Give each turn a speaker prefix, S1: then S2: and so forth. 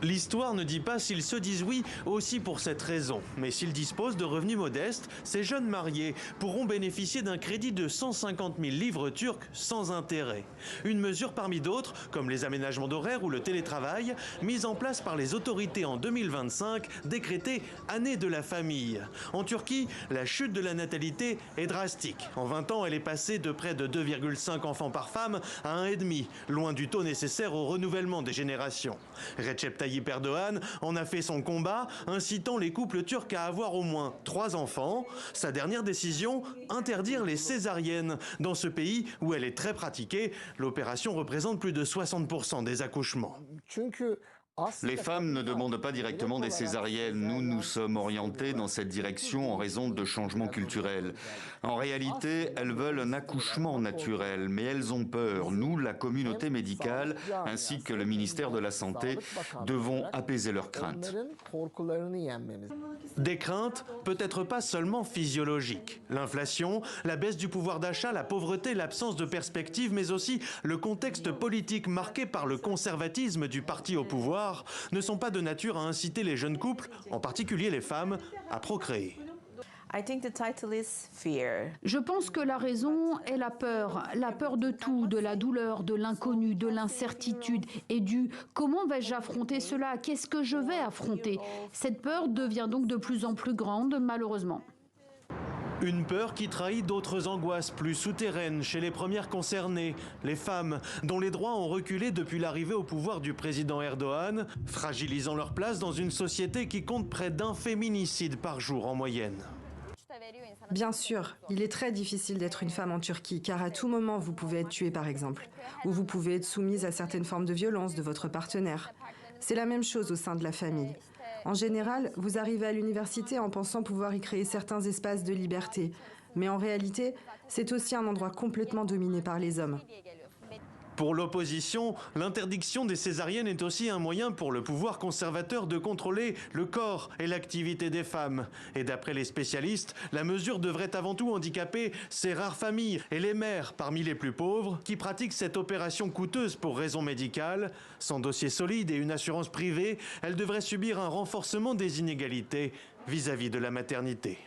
S1: L'histoire ne dit pas s'ils se disent oui aussi pour cette raison. Mais s'ils disposent de revenus modestes, ces jeunes mariés pourront bénéficier d'un crédit de 150 000 livres turcs sans intérêt. Une mesure parmi d'autres, comme les aménagements d'horaires ou le télétravail, mise en place par les autorités en 2025, décrétée année de la famille. En Turquie, la chute de la natalité est drastique. En 20 ans, elle est passée de près de 2,5 enfants par femme à 1,5, loin du taux nécessaire au renouvellement des générations. Recep Tayyip Erdogan en a fait son combat, incitant les couples turcs à avoir au moins 3 enfants. Sa dernière décision, interdire les césariennes. Dans ce pays où elle est très pratiquée, l'opération représente plus de 60% des accouchements.
S2: Les femmes ne demandent pas directement des césariennes. Nous nous sommes orientés dans cette direction en raison de changements culturels. En réalité, elles veulent un accouchement naturel, mais elles ont peur. Nous, la communauté médicale, ainsi que le ministère de la Santé, devons apaiser leurs craintes.
S1: Des craintes, peut-être pas seulement physiologiques. L'inflation, la baisse du pouvoir d'achat, la pauvreté, l'absence de perspective, mais aussi le contexte politique marqué par le conservatisme du parti au pouvoir, ne sont pas de nature à inciter les jeunes couples, en particulier les femmes, à procréer.
S3: Je pense que la raison est la peur de tout, de la douleur, de l'inconnu, de l'incertitude et du « comment vais-je affronter cela ? Qu'est-ce que je vais affronter ?» Cette peur devient donc de plus en plus grande, malheureusement.
S1: Une peur qui trahit d'autres angoisses plus souterraines chez les premières concernées, les femmes, dont les droits ont reculé depuis l'arrivée au pouvoir du président Erdogan, fragilisant leur place dans une société qui compte près d'1 féminicide par jour en moyenne.
S4: Bien sûr, il est très difficile d'être une femme en Turquie, car à tout moment vous pouvez être tuée par exemple, ou vous pouvez être soumise à certaines formes de violence de votre partenaire. C'est la même chose au sein de la famille. En général, vous arrivez à l'université en pensant pouvoir y créer certains espaces de liberté. Mais en réalité, c'est aussi un endroit complètement dominé par les hommes.
S1: Pour l'opposition, l'interdiction des césariennes est aussi un moyen pour le pouvoir conservateur de contrôler le corps et l'activité des femmes. Et d'après les spécialistes, la mesure devrait avant tout handicaper ces rares familles et les mères parmi les plus pauvres qui pratiquent cette opération coûteuse pour raisons médicales. Sans dossier solide et une assurance privée, elle devrait subir un renforcement des inégalités vis-à-vis de la maternité.